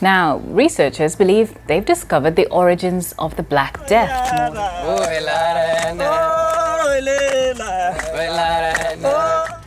Now, researchers believe they've discovered the origins of the Black Death.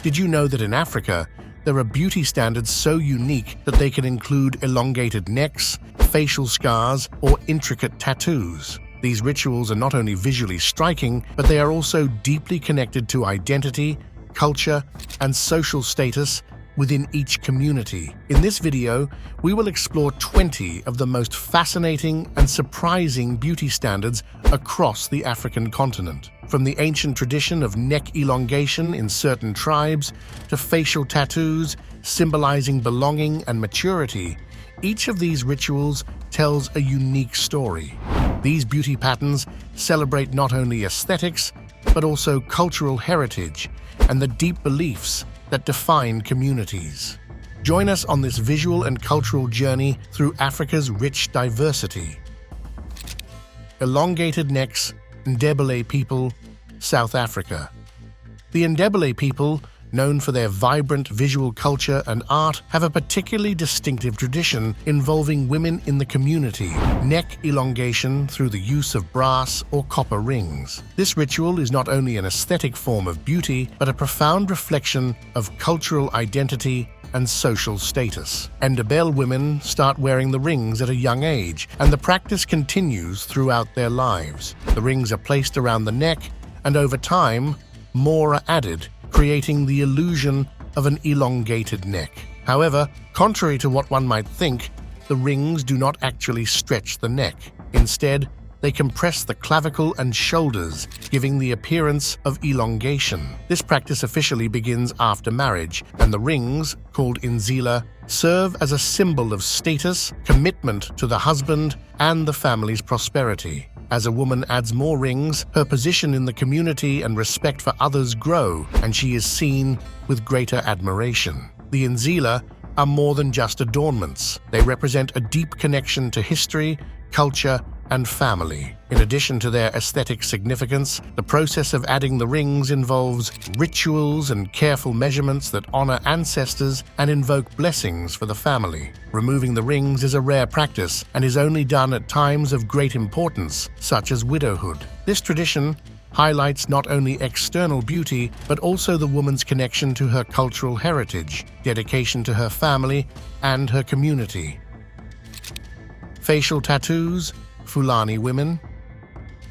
Did you know that in Africa, there are beauty standards so unique that they can include elongated necks, facial scars, or intricate tattoos? These rituals are not only visually striking, but they are also deeply connected to identity, culture, and social status within each community. In this video, we will explore 20 of the most fascinating and surprising beauty standards across the African continent. From the ancient tradition of neck elongation in certain tribes to facial tattoos symbolizing belonging and maturity, each of these rituals tells a unique story. These beauty patterns celebrate not only aesthetics, but also cultural heritage and the deep beliefs that define communities. Join us on this visual and cultural journey through Africa's rich diversity. Elongated necks, Ndebele people, South Africa. The Ndebele people, known for their vibrant visual culture and art, have a particularly distinctive tradition involving women in the community, neck elongation through the use of brass or copper rings. This ritual is not only an aesthetic form of beauty, but a profound reflection of cultural identity and social status. Ndebele women start wearing the rings at a young age, and the practice continues throughout their lives. The rings are placed around the neck, and over time, more are added, creating the illusion of an elongated neck. However, contrary to what one might think, the rings do not actually stretch the neck. Instead, they compress the clavicle and shoulders, giving the appearance of elongation. This practice officially begins after marriage, and the rings, called inzila, serve as a symbol of status, commitment to the husband, and the family's prosperity. As a woman adds more rings, her position in the community and respect for others grow, and she is seen with greater admiration. The inzila are more than just adornments. They represent a deep connection to history, culture, and family. In addition to their aesthetic significance, the process of adding the rings involves rituals and careful measurements that honor ancestors and invoke blessings for the family. Removing the rings is a rare practice and is only done at times of great importance, such as widowhood. This tradition highlights not only external beauty, but also the woman's connection to her cultural heritage, dedication to her family, and her community. Facial tattoos, Fulani women.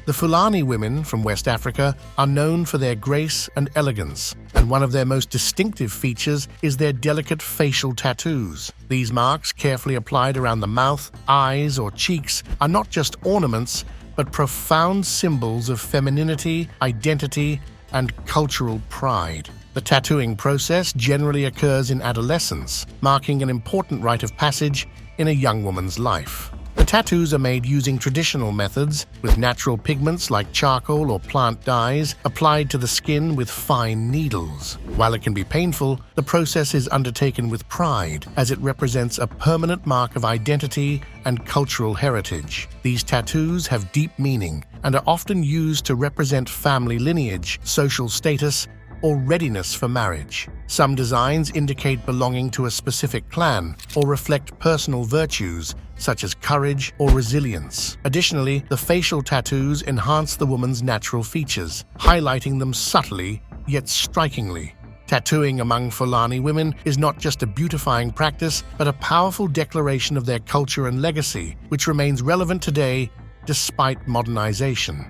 The Fulani women from West Africa are known for their grace and elegance, and one of their most distinctive features is their delicate facial tattoos. These marks, carefully applied around the mouth, eyes, or cheeks, are not just ornaments, but profound symbols of femininity, identity, and cultural pride. The tattooing process generally occurs in adolescence, marking an important rite of passage in a young woman's life. The tattoos are made using traditional methods, with natural pigments like charcoal or plant dyes applied to the skin with fine needles. While it can be painful, the process is undertaken with pride, as it represents a permanent mark of identity and cultural heritage. These tattoos have deep meaning and are often used to represent family lineage, social status, or readiness for marriage. Some designs indicate belonging to a specific clan or reflect personal virtues such as courage or resilience. Additionally, the facial tattoos enhance the woman's natural features, highlighting them subtly yet strikingly. Tattooing among Fulani women is not just a beautifying practice, but a powerful declaration of their culture and legacy, which remains relevant today despite modernization.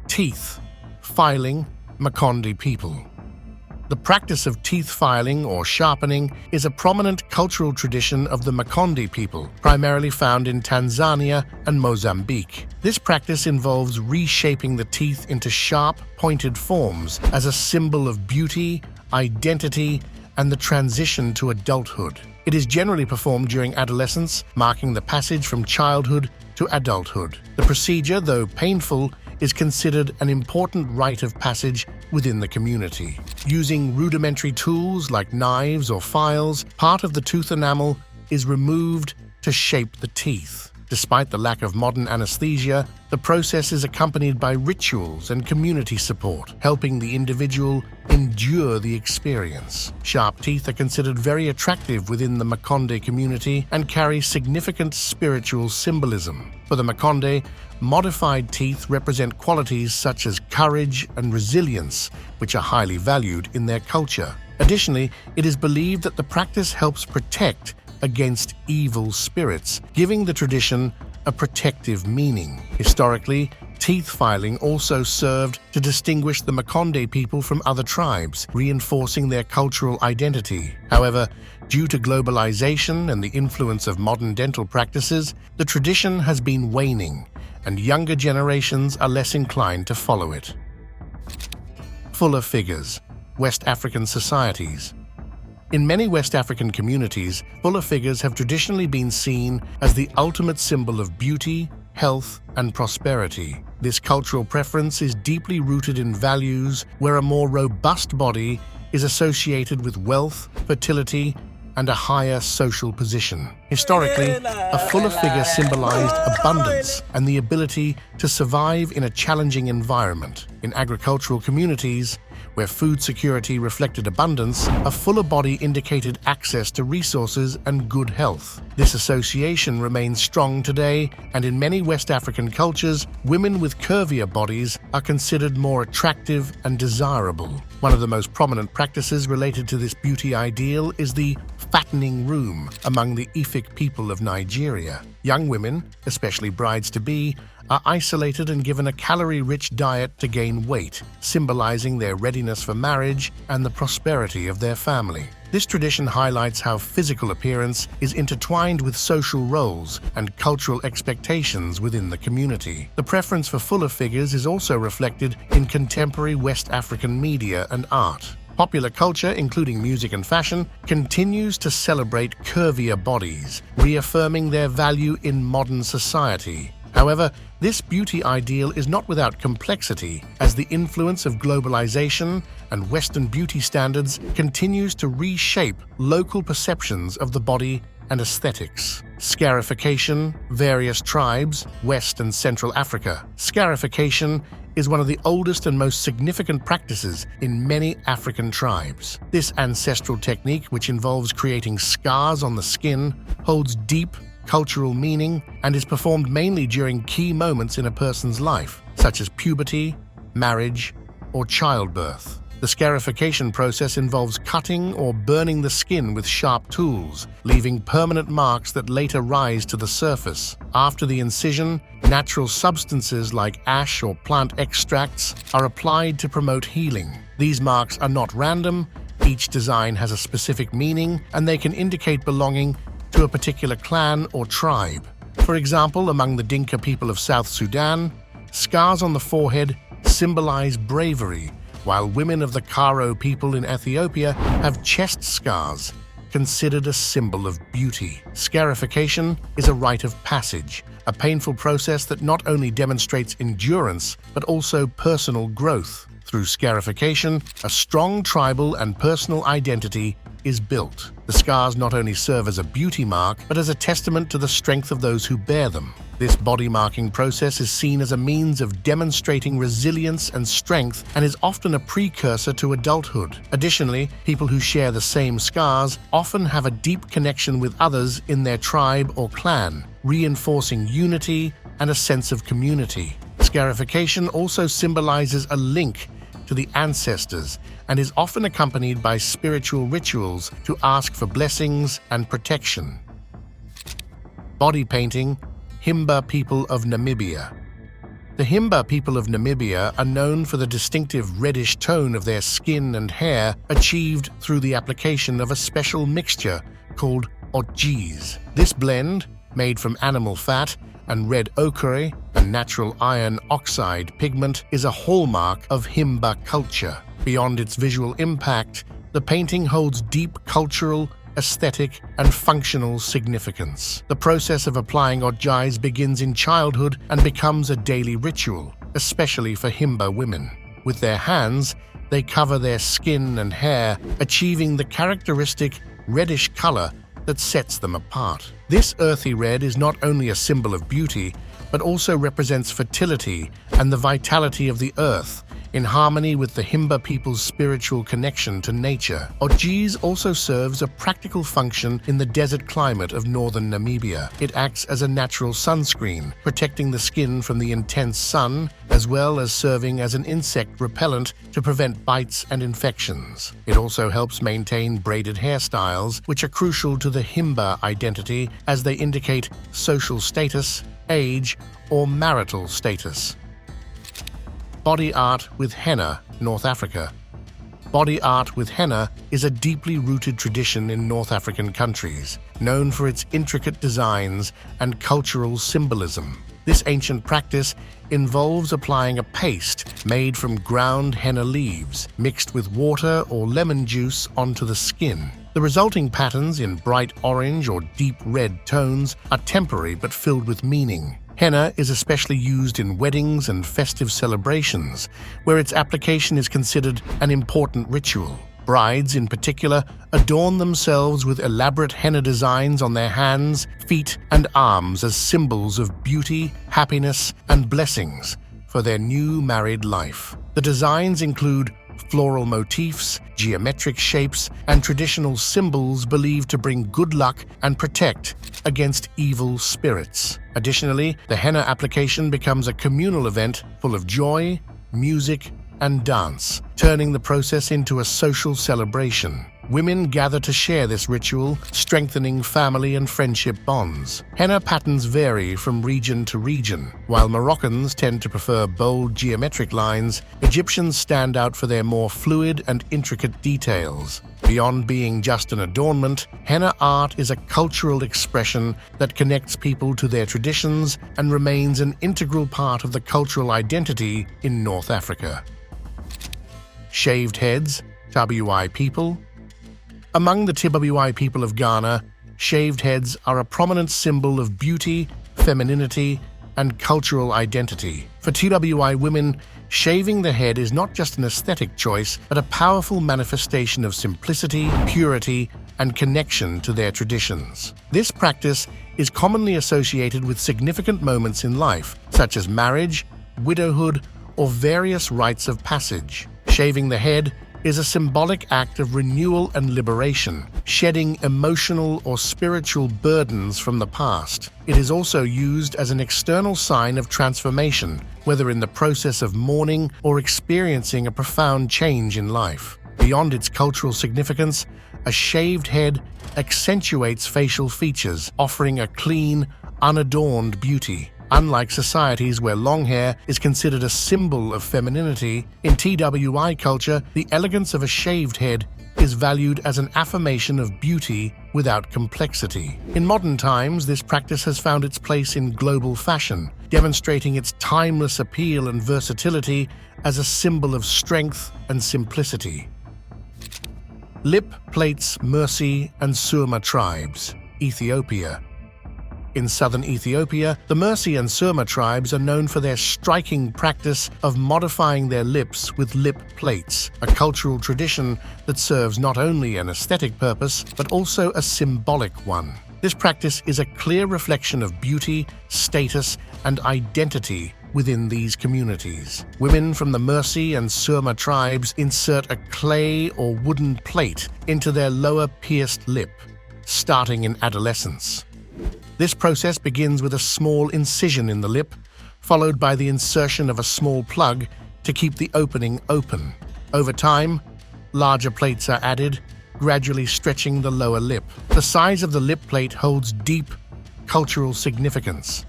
Teeth, filing, Makonde people. The practice of teeth filing or sharpening is a prominent cultural tradition of the Makonde people, primarily found in Tanzania and Mozambique. This practice involves reshaping the teeth into sharp, pointed forms as a symbol of beauty, identity, and the transition to adulthood. It is generally performed during adolescence, marking the passage from childhood to adulthood. The procedure, though painful, is considered an important rite of passage within the community. Using rudimentary tools like knives or files, part of the tooth enamel is removed to shape the teeth. Despite the lack of modern anesthesia, the process is accompanied by rituals and community support, helping the individual endure the experience. Sharp teeth are considered very attractive within the Makonde community and carry significant spiritual symbolism. For the Makonde, modified teeth represent qualities such as courage and resilience, which are highly valued in their culture. Additionally, it is believed that the practice helps protect against evil spirits, giving the tradition a protective meaning. Historically, teeth filing also served to distinguish the Makonde people from other tribes, reinforcing their cultural identity. However, due to globalization and the influence of modern dental practices, the tradition has been waning, and younger generations are less inclined to follow it. Fuller figures, West African societies. In many West African communities, fuller figures have traditionally been seen as the ultimate symbol of beauty, health, and prosperity. This cultural preference is deeply rooted in values where a more robust body is associated with wealth, fertility, and a higher social position. Historically, a fuller figure symbolized abundance and the ability to survive in a challenging environment. In agricultural communities, where food security reflected abundance, a fuller body indicated access to resources and good health. This association remains strong today, and in many West African cultures, women with curvier bodies are considered more attractive and desirable. One of the most prominent practices related to this beauty ideal is the fattening room among the Efik people of Nigeria. Young women, especially brides-to-be, are isolated and given a calorie-rich diet to gain weight, symbolizing their readiness for marriage and the prosperity of their family. This tradition highlights how physical appearance is intertwined with social roles and cultural expectations within the community. The preference for fuller figures is also reflected in contemporary West African media and art. Popular culture, including music and fashion, continues to celebrate curvier bodies, reaffirming their value in modern society. However, this beauty ideal is not without complexity, as the influence of globalization and Western beauty standards continues to reshape local perceptions of the body and aesthetics. Scarification, various tribes, West and Central Africa. Scarification is one of the oldest and most significant practices in many African tribes. This ancestral technique, which involves creating scars on the skin, holds deep cultural meaning and is performed mainly during key moments in a person's life, such as puberty, marriage, or childbirth. The scarification process involves cutting or burning the skin with sharp tools, leaving permanent marks that later rise to the surface. After the incision, natural substances like ash or plant extracts are applied to promote healing. These marks are not random, each design has a specific meaning, and they can indicate belonging to a particular clan or tribe. For example, among the Dinka people of South Sudan, scars on the forehead symbolize bravery, while women of the Karo people in Ethiopia have chest scars, considered a symbol of beauty. Scarification is a rite of passage, a painful process that not only demonstrates endurance, but also personal growth. Through scarification, a strong tribal and personal identity is built. The scars not only serve as a beauty mark, but as a testament to the strength of those who bear them. This body marking process is seen as a means of demonstrating resilience and strength and is often a precursor to adulthood. Additionally, people who share the same scars often have a deep connection with others in their tribe or clan, reinforcing unity and a sense of community. Scarification also symbolizes a link to the ancestors and is often accompanied by spiritual rituals to ask for blessings and protection. Body painting, Himba people of Namibia. The Himba people of Namibia are known for the distinctive reddish tone of their skin and hair achieved through the application of a special mixture called otjies. This blend, made from animal fat and red ochre, a natural iron oxide pigment, is a hallmark of Himba culture. Beyond its visual impact, the painting holds deep cultural, aesthetic, and functional significance. The process of applying otjies begins in childhood and becomes a daily ritual, especially for Himba women. With their hands, they cover their skin and hair, achieving the characteristic reddish color that sets them apart. This earthy red is not only a symbol of beauty, but also represents fertility and the vitality of the earth, in harmony with the Himba people's spiritual connection to nature. Ojis also serves a practical function in the desert climate of northern Namibia. It acts as a natural sunscreen, protecting the skin from the intense sun, as well as serving as an insect repellent to prevent bites and infections. It also helps maintain braided hairstyles, which are crucial to the Himba identity as they indicate social status, age, or marital status. Body art with henna, North Africa. Body art with henna is a deeply rooted tradition in North African countries, known for its intricate designs and cultural symbolism. This ancient practice involves applying a paste made from ground henna leaves, mixed with water or lemon juice onto the skin. The resulting patterns in bright orange or deep red tones are temporary but filled with meaning. Henna is especially used in weddings and festive celebrations, where its application is considered an important ritual. Brides, in particular, adorn themselves with elaborate henna designs on their hands, feet, and arms as symbols of beauty, happiness, and blessings for their new married life. The designs include floral motifs, geometric shapes, and traditional symbols believed to bring good luck and protect against evil spirits. Additionally, the henna application becomes a communal event full of joy, music, and dance, turning the process into a social celebration. Women gather to share this ritual, strengthening family and friendship bonds. Henna patterns vary from region to region. While Moroccans tend to prefer bold geometric lines, Egyptians stand out for their more fluid and intricate details. Beyond being just an adornment, henna art is a cultural expression that connects people to their traditions and remains an integral part of the cultural identity in North Africa. Shaved heads, Tabuai people. Among the Tibuai people of Ghana, shaved heads are a prominent symbol of beauty, femininity, and cultural identity. For Tibuai women, shaving the head is not just an aesthetic choice, but a powerful manifestation of simplicity, purity, and connection to their traditions. This practice is commonly associated with significant moments in life, such as marriage, widowhood, or various rites of passage. Shaving the head is a symbolic act of renewal and liberation, shedding emotional or spiritual burdens from the past. It is also used as an external sign of transformation, whether in the process of mourning or experiencing a profound change in life. Beyond its cultural significance, a shaved head accentuates facial features, offering a clean, unadorned beauty. Unlike societies where long hair is considered a symbol of femininity, in TWI culture, the elegance of a shaved head is valued as an affirmation of beauty without complexity. In modern times, this practice has found its place in global fashion, demonstrating its timeless appeal and versatility as a symbol of strength and simplicity. Lip plates, Mursi and Surma tribes, Ethiopia. In southern Ethiopia, the Mursi and Surma tribes are known for their striking practice of modifying their lips with lip plates, a cultural tradition that serves not only an aesthetic purpose, but also a symbolic one. This practice is a clear reflection of beauty, status, and identity within these communities. Women from the Mursi and Surma tribes insert a clay or wooden plate into their lower pierced lip, starting in adolescence. This process begins with a small incision in the lip, followed by the insertion of a small plug to keep the opening open. Over time, larger plates are added, gradually stretching the lower lip. The size of the lip plate holds deep cultural significance.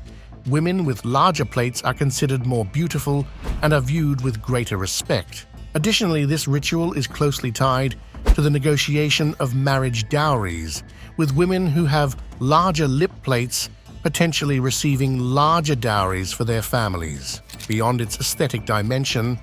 Women with larger plates are considered more beautiful and are viewed with greater respect. Additionally, this ritual is closely tied to the negotiation of marriage dowries, with women who have larger lip plates potentially receiving larger dowries for their families. Beyond its aesthetic dimension,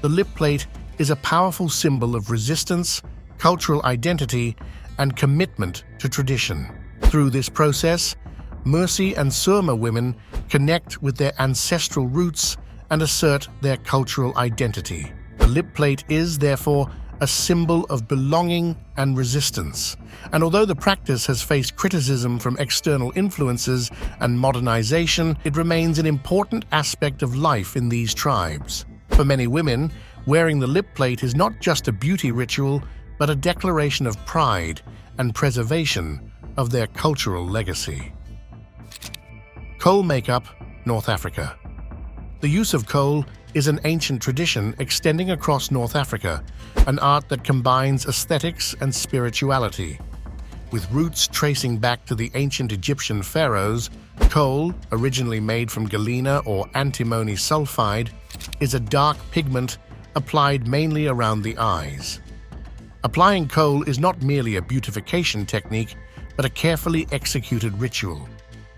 the lip plate is a powerful symbol of resistance, cultural identity, and commitment to tradition. Through this process, Mursi and Surma women connect with their ancestral roots and assert their cultural identity. The lip plate is, therefore, a symbol of belonging and resistance. And although the practice has faced criticism from external influences and modernization, it remains an important aspect of life in these tribes. For many women, wearing the lip plate is not just a beauty ritual, but a declaration of pride and preservation of their cultural legacy. Kohl makeup, North Africa. The use of kohl is an ancient tradition extending across North Africa, an art that combines aesthetics and spirituality. With roots tracing back to the ancient Egyptian pharaohs, kohl, originally made from galena or antimony sulfide, is a dark pigment applied mainly around the eyes. Applying kohl is not merely a beautification technique, but a carefully executed ritual.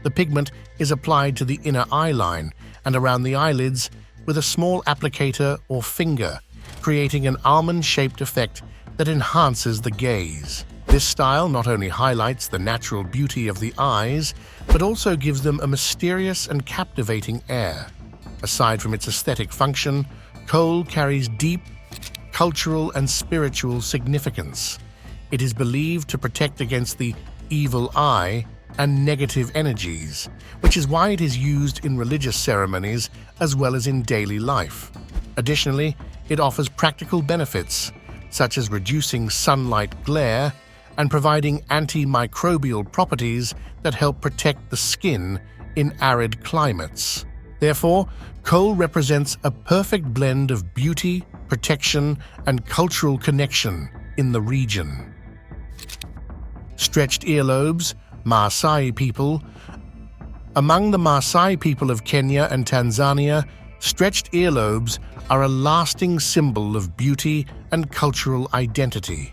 The pigment is applied to the inner eye line and around the eyelids with a small applicator or finger, creating an almond-shaped effect that enhances the gaze. This style not only highlights the natural beauty of the eyes, but also gives them a mysterious and captivating air. Aside from its aesthetic function, kohl carries deep cultural and spiritual significance. It is believed to protect against the evil eye and negative energies, which is why it is used in religious ceremonies as well as in daily life. Additionally, it offers practical benefits, such as reducing sunlight glare and providing antimicrobial properties that help protect the skin in arid climates. Therefore, kohl represents a perfect blend of beauty, protection, and cultural connection in the region. Stretched earlobes, Maasai people. Among the Maasai people of Kenya and Tanzania, stretched earlobes are a lasting symbol of beauty and cultural identity.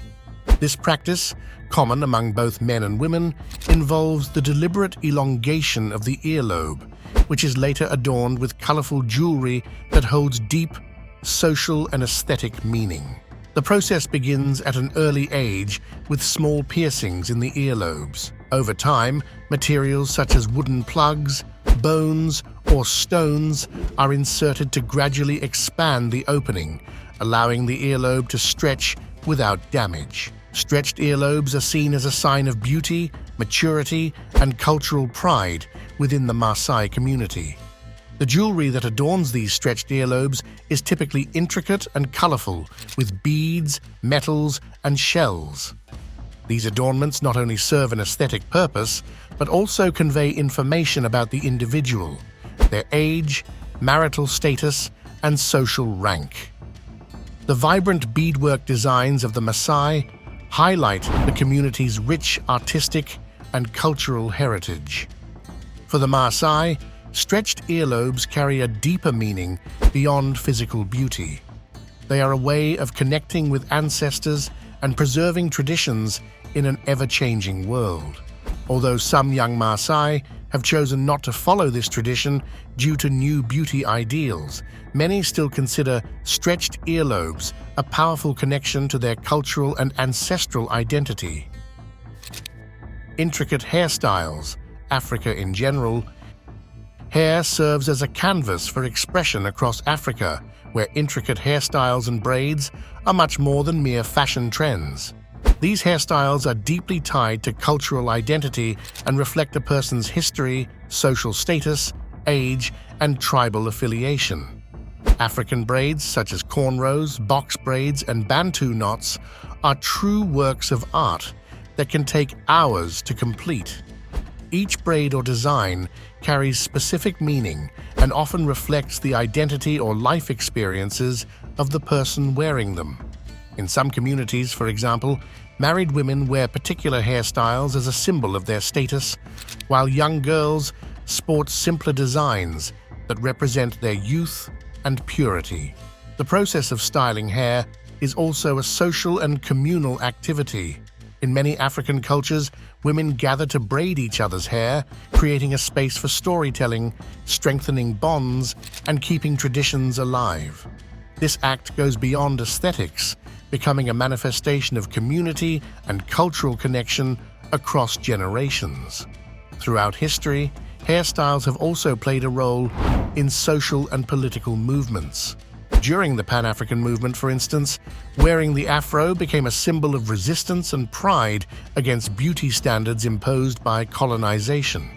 This practice, common among both men and women, involves the deliberate elongation of the earlobe, which is later adorned with colorful jewelry that holds deep social and aesthetic meaning. The process begins at an early age with small piercings in the earlobes. Over time, materials such as wooden plugs, bones, or stones are inserted to gradually expand the opening, allowing the earlobe to stretch without damage. Stretched earlobes are seen as a sign of beauty, maturity, and cultural pride within the Maasai community. The jewelry that adorns these stretched earlobes is typically intricate and colorful, with beads, metals, and shells. These adornments not only serve an aesthetic purpose, but also convey information about the individual, their age, marital status, and social rank. The vibrant beadwork designs of the Maasai highlight the community's rich artistic and cultural heritage. For the Maasai, stretched earlobes carry a deeper meaning beyond physical beauty. They are a way of connecting with ancestors and preserving traditions in an ever-changing world. Although some young Maasai have chosen not to follow this tradition due to new beauty ideals, many still consider stretched earlobes a powerful connection to their cultural and ancestral identity. Intricate hairstyles, Africa in general. Hair serves as a canvas for expression across Africa, where intricate hairstyles and braids are much more than mere fashion trends. These hairstyles are deeply tied to cultural identity and reflect a person's history, social status, age, and tribal affiliation. African braids such as cornrows, box braids, and Bantu knots are true works of art that can take hours to complete. Each braid or design carries specific meaning and often reflects the identity or life experiences of the person wearing them. In some communities, for example, married women wear particular hairstyles as a symbol of their status, while young girls sport simpler designs that represent their youth and purity. The process of styling hair is also a social and communal activity. In many African cultures, women gather to braid each other's hair, creating a space for storytelling, strengthening bonds, and keeping traditions alive. This act goes beyond aesthetics, becoming a manifestation of community and cultural connection across generations. Throughout history, hairstyles have also played a role in social and political movements. During the Pan-African movement, for instance, wearing the afro became a symbol of resistance and pride against beauty standards imposed by colonization.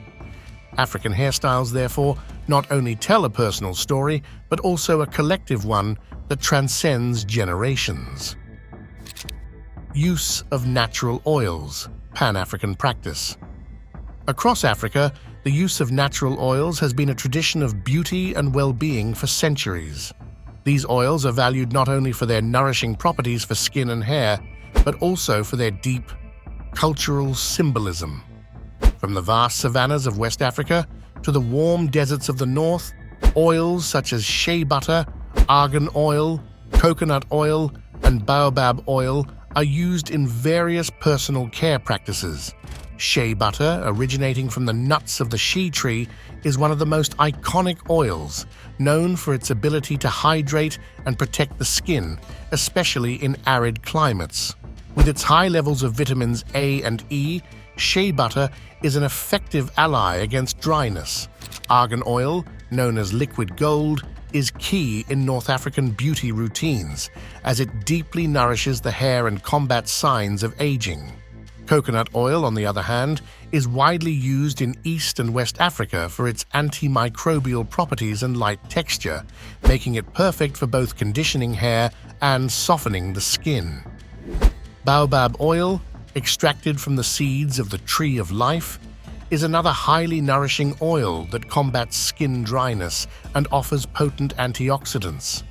African hairstyles, therefore, not only tell a personal story, but also a collective one that transcends generations. Use of natural oils, Pan-African practice. Across Africa, the use of natural oils has been a tradition of beauty and well-being for centuries. These oils are valued not only for their nourishing properties for skin and hair, but also for their deep cultural symbolism. From the vast savannas of West Africa to the warm deserts of the north, oils such as shea butter, argan oil, coconut oil, and baobab oil are used in various personal care practices. Shea butter, originating from the nuts of the shea tree, is one of the most iconic oils, known for its ability to hydrate and protect the skin, especially in arid climates. With its high levels of vitamins A and E, shea butter is an effective ally against dryness. Argan oil, known as liquid gold, is key in North African beauty routines, as it deeply nourishes the hair and combats signs of aging. Coconut oil, on the other hand, is widely used in East and West Africa for its antimicrobial properties and light texture, making it perfect for both conditioning hair and softening the skin. Baobab oil, extracted from the seeds of the tree of life, is another highly nourishing oil that combats skin dryness and offers potent antioxidants.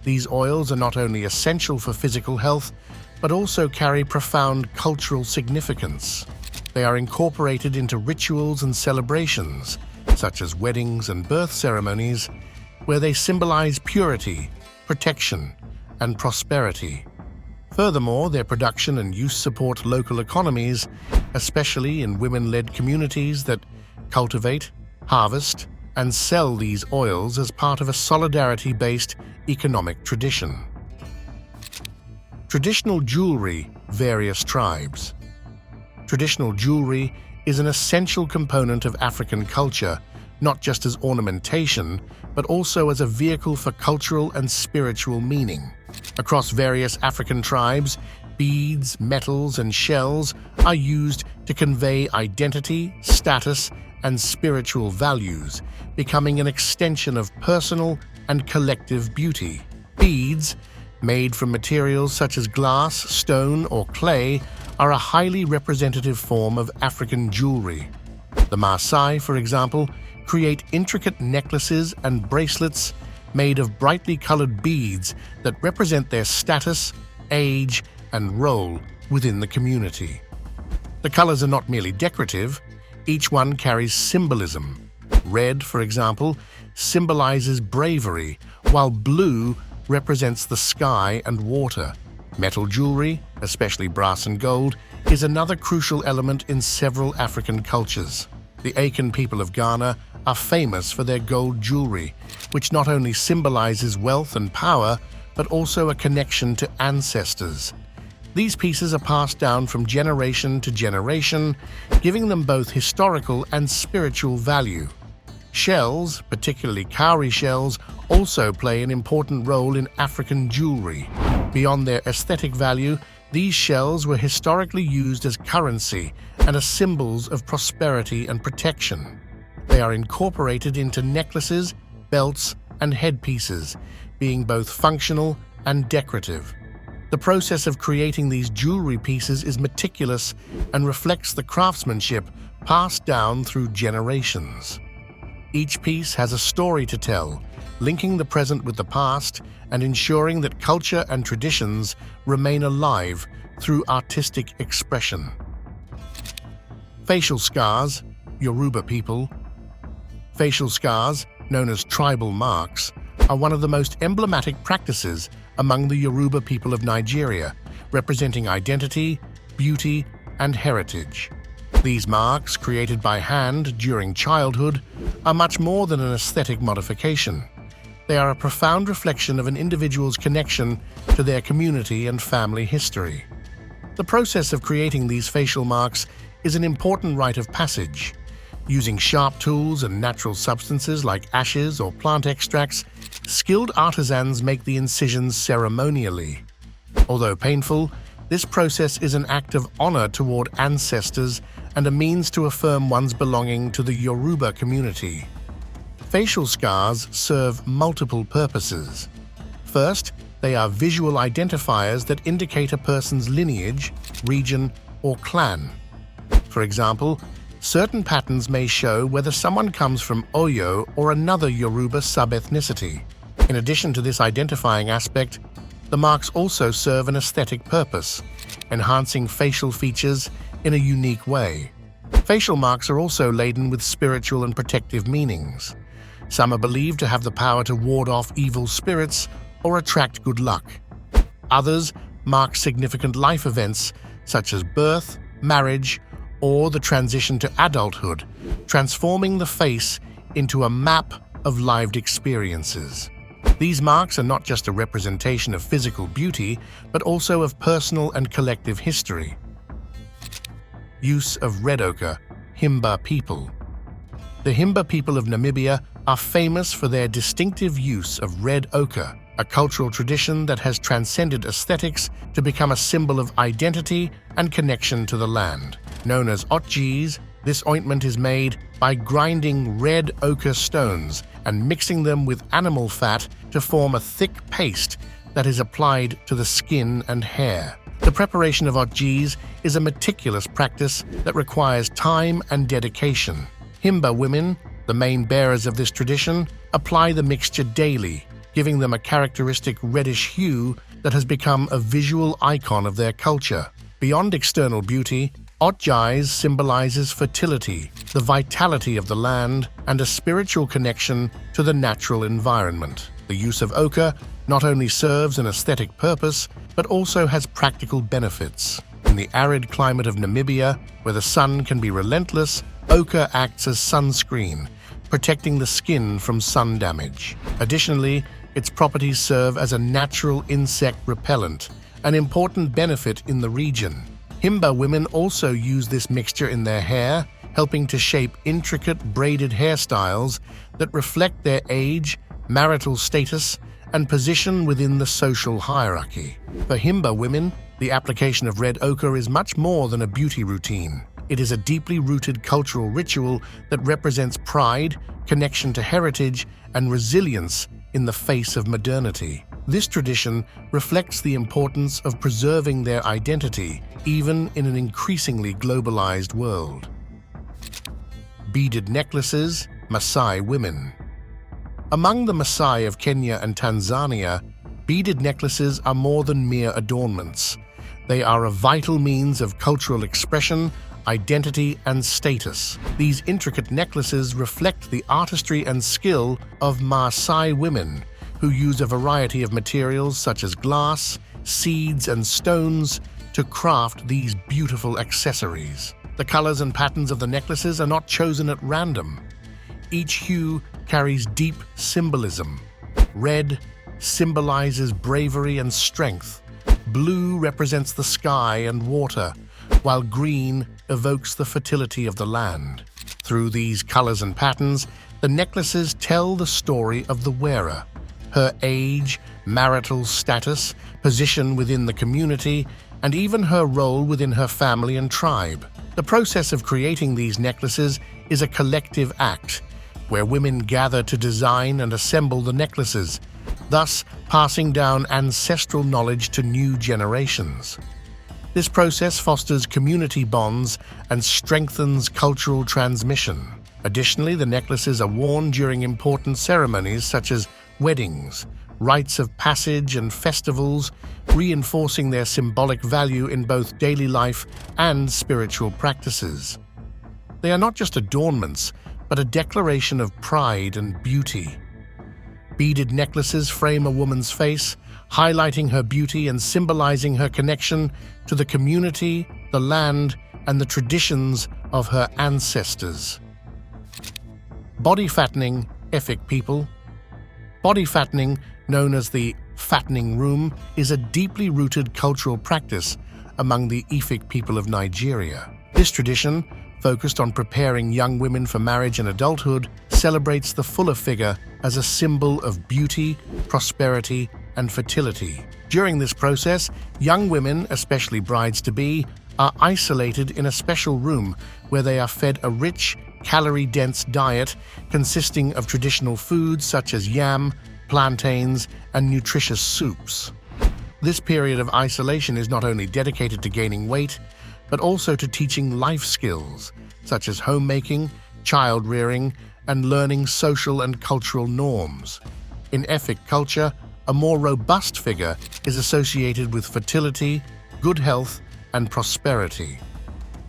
These oils are not only essential for physical health, but also carry profound cultural significance. They are incorporated into rituals and celebrations, such as weddings and birth ceremonies, where they symbolize purity, protection, and prosperity. Furthermore, their production and use support local economies, especially in women-led communities that cultivate, harvest, and sell these oils as part of a solidarity-based economic tradition. Traditional jewelry, various tribes. Traditional jewelry is an essential component of African culture, not just as ornamentation, but also as a vehicle for cultural and spiritual meaning. Across various African tribes, beads, metals, and shells are used to convey identity, status, and spiritual values, becoming an extension of personal and collective beauty. Beads, made from materials such as glass, stone, or clay, are a highly representative form of African jewelry. The Maasai, for example, create intricate necklaces and bracelets made of brightly colored beads that represent their status, age, and role within the community. The colors are not merely decorative, each one carries symbolism. Red, for example, symbolizes bravery, while blue represents the sky and water. Metal jewelry, especially brass and gold, is another crucial element in several African cultures. The Akan people of Ghana are famous for their gold jewelry, which not only symbolizes wealth and power, but also a connection to ancestors. These pieces are passed down from generation to generation, giving them both historical and spiritual value. Shells, particularly cowrie shells, also play an important role in African jewelry. Beyond their aesthetic value, these shells were historically used as currency and as symbols of prosperity and protection. They are incorporated into necklaces, belts, and headpieces, being both functional and decorative. The process of creating these jewelry pieces is meticulous and reflects the craftsmanship passed down through generations. Each piece has a story to tell, linking the present with the past and ensuring that culture and traditions remain alive through artistic expression. Facial scars, Yoruba people. Facial scars, known as tribal marks, are one of the most emblematic practices among the Yoruba people of Nigeria, representing identity, beauty, and heritage. These marks, created by hand during childhood, are much more than an aesthetic modification. They are a profound reflection of an individual's connection to their community and family history. The process of creating these facial marks is an important rite of passage. Using sharp tools and natural substances like ashes or plant extracts, skilled artisans make the incisions ceremonially. Although painful, this process is an act of honor toward ancestors and a means to affirm one's belonging to the Yoruba community. Facial scars serve multiple purposes. First, they are visual identifiers that indicate a person's lineage, region, or clan. For example, certain patterns may show whether someone comes from Oyo or another Yoruba sub-ethnicity. In addition to this identifying aspect, the marks also serve an aesthetic purpose, enhancing facial features in a unique way. Facial marks are also laden with spiritual and protective meanings. Some are believed to have the power to ward off evil spirits or attract good luck. Others mark significant life events such as birth, marriage, or the transition to adulthood, transforming the face into a map of lived experiences. These marks are not just a representation of physical beauty, but also of personal and collective history. Use of red ochre, Himba people. The Himba people of Namibia are famous for their distinctive use of red ochre, a cultural tradition that has transcended aesthetics to become a symbol of identity and connection to the land. Known as otjis, this ointment is made by grinding red ochre stones and mixing them with animal fat to form a thick paste that is applied to the skin and hair. The preparation of otjis is a meticulous practice that requires time and dedication. Himba women, the main bearers of this tradition, apply the mixture daily, giving them a characteristic reddish hue that has become a visual icon of their culture. Beyond external beauty, otjis symbolizes fertility, the vitality of the land, and a spiritual connection to the natural environment. The use of ochre not only serves an aesthetic purpose, but also has practical benefits. In the arid climate of Namibia, where the sun can be relentless, ochre acts as sunscreen, protecting the skin from sun damage. Additionally, its properties serve as a natural insect repellent, an important benefit in the region. Himba women also use this mixture in their hair, helping to shape intricate braided hairstyles that reflect their age, marital status, and position within the social hierarchy. For Himba women, the application of red ochre is much more than a beauty routine. It is a deeply rooted cultural ritual that represents pride, connection to heritage, and resilience in the face of modernity. This tradition reflects the importance of preserving their identity, even in an increasingly globalized world. Beaded necklaces, Maasai women. Among the Maasai of Kenya and Tanzania, beaded necklaces are more than mere adornments. They are a vital means of cultural expression, identity, and status. These intricate necklaces reflect the artistry and skill of Maasai women, who use a variety of materials such as glass, seeds, and stones to craft these beautiful accessories. The colors and patterns of the necklaces are not chosen at random. Each hue carries deep symbolism. Red symbolizes bravery and strength. Blue represents the sky and water, while green evokes the fertility of the land. Through these colors and patterns, the necklaces tell the story of the wearer, her age, marital status, position within the community, and even her role within her family and tribe. The process of creating these necklaces is a collective act, where women gather to design and assemble the necklaces, thus passing down ancestral knowledge to new generations. This process fosters community bonds and strengthens cultural transmission. Additionally, the necklaces are worn during important ceremonies such as weddings, rites of passage, and festivals, reinforcing their symbolic value in both daily life and spiritual practices. They are not just adornments, but a declaration of pride and beauty. Beaded necklaces frame a woman's face, highlighting her beauty and symbolizing her connection to the community, the land, and the traditions of her ancestors. Body fattening, Efik people. Body fattening, known as the fattening room, is a deeply rooted cultural practice among the Efik people of Nigeria. This tradition, focused on preparing young women for marriage and adulthood, celebrates the fuller figure as a symbol of beauty, prosperity, and fertility. During this process, young women, especially brides-to-be, are isolated in a special room where they are fed a rich, calorie-dense diet consisting of traditional foods such as yam, plantains, and nutritious soups. This period of isolation is not only dedicated to gaining weight, but also to teaching life skills such as homemaking, child-rearing, and learning social and cultural norms. In Efik culture, a more robust figure is associated with fertility, good health, and prosperity.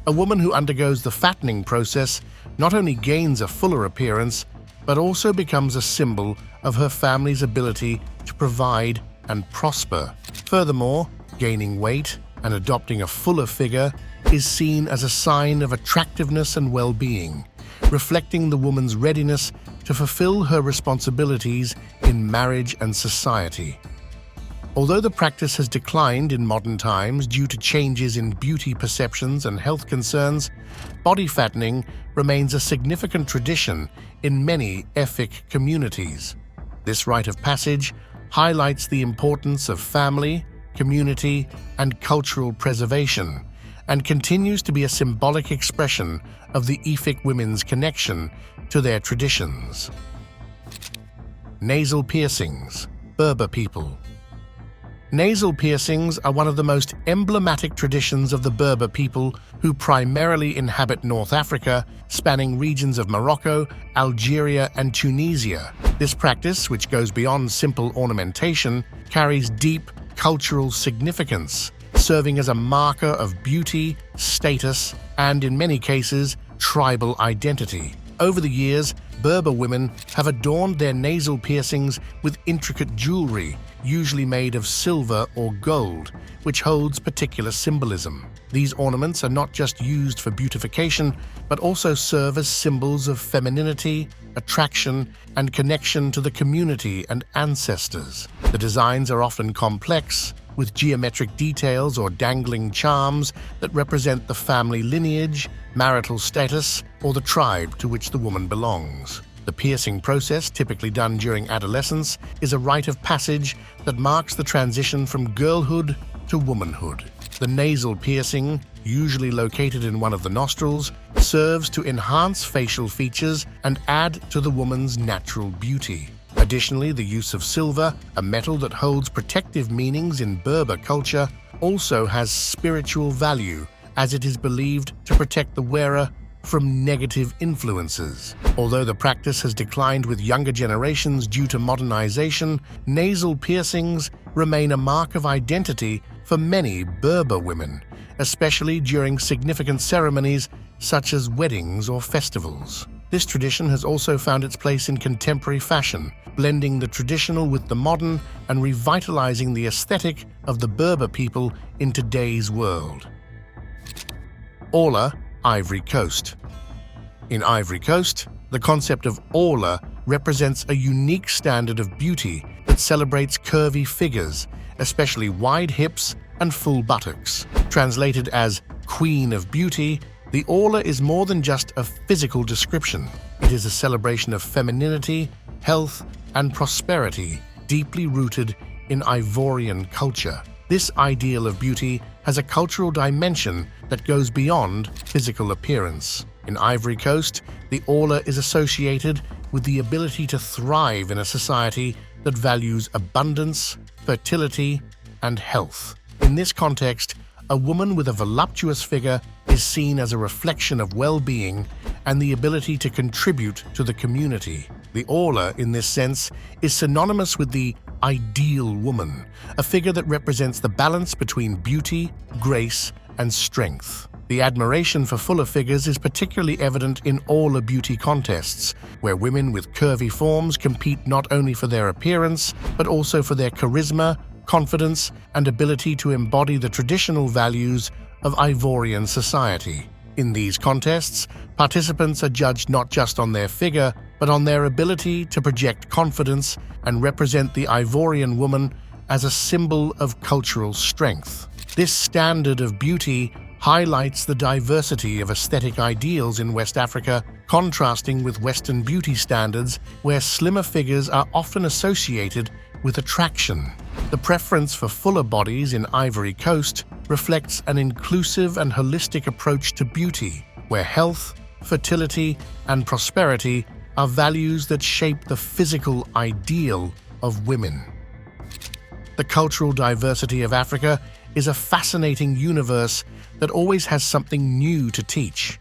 A woman who undergoes the fattening process not only gains a fuller appearance, but also becomes a symbol of her family's ability to provide and prosper. Furthermore, gaining weight and adopting a fuller figure is seen as a sign of attractiveness and well-being, reflecting the woman's readiness to fulfill her responsibilities in marriage and society. Although the practice has declined in modern times due to changes in beauty perceptions and health concerns, body fattening remains a significant tradition in many Efik communities. This rite of passage highlights the importance of family, community, and cultural preservation, and continues to be a symbolic expression of the Efik women's connection to their traditions. Nasal piercings, Berber people. Nasal piercings are one of the most emblematic traditions of the Berber people, who primarily inhabit North Africa, spanning regions of Morocco, Algeria, and Tunisia. This practice, which goes beyond simple ornamentation, carries deep cultural significance, serving as a marker of beauty, status, and, in many cases, tribal identity. Over the years, Berber women have adorned their nasal piercings with intricate jewelry, usually made of silver or gold, which holds particular symbolism. These ornaments are not just used for beautification, but also serve as symbols of femininity, attraction, and connection to the community and ancestors. The designs are often complex, with geometric details or dangling charms that represent the family lineage, marital status, or the tribe to which the woman belongs. The piercing process, typically done during adolescence, is a rite of passage that marks the transition from girlhood to womanhood. The nasal piercing, usually located in one of the nostrils, serves to enhance facial features and add to the woman's natural beauty. Additionally, the use of silver, a metal that holds protective meanings in Berber culture, also has spiritual value, as it is believed to protect the wearer from negative influences. Although the practice has declined with younger generations due to modernization, nasal piercings remain a mark of identity for many Berber women, especially during significant ceremonies such as weddings or festivals. This tradition has also found its place in contemporary fashion, blending the traditional with the modern and revitalizing the aesthetic of the Berber people in today's world. Orla, Ivory Coast. In Ivory Coast, the concept of Orla represents a unique standard of beauty that celebrates curvy figures, especially wide hips and full buttocks. Translated as Queen of Beauty, the Orla is more than just a physical description. It is a celebration of femininity, health, and prosperity, deeply rooted in Ivorian culture. This ideal of beauty has a cultural dimension that goes beyond physical appearance. In Ivory Coast, the Orla is associated with the ability to thrive in a society that values abundance, fertility, and health. In this context, a woman with a voluptuous figure is seen as a reflection of well-being and the ability to contribute to the community. The Orla, in this sense, is synonymous with the ideal woman, a figure that represents the balance between beauty, grace, and strength. The admiration for fuller figures is particularly evident in Orla beauty contests, where women with curvy forms compete not only for their appearance, but also for their charisma, confidence, and ability to embody the traditional values of Ivorian society. In these contests, participants are judged not just on their figure, but on their ability to project confidence and represent the Ivorian woman as a symbol of cultural strength. This standard of beauty highlights the diversity of aesthetic ideals in West Africa, contrasting with Western beauty standards where slimmer figures are often associated with attraction. The preference for fuller bodies in Ivory Coast reflects an inclusive and holistic approach to beauty, where health, fertility, and prosperity are values that shape the physical ideal of women. The cultural diversity of Africa is a fascinating universe that always has something new to teach.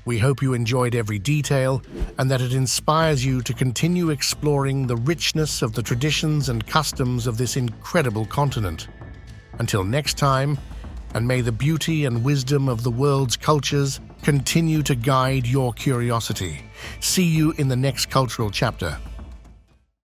We hope you enjoyed every detail and that it inspires you to continue exploring the richness of the traditions and customs of this incredible continent. Until next time, and may the beauty and wisdom of the world's cultures continue to guide your curiosity. See you in the next cultural chapter.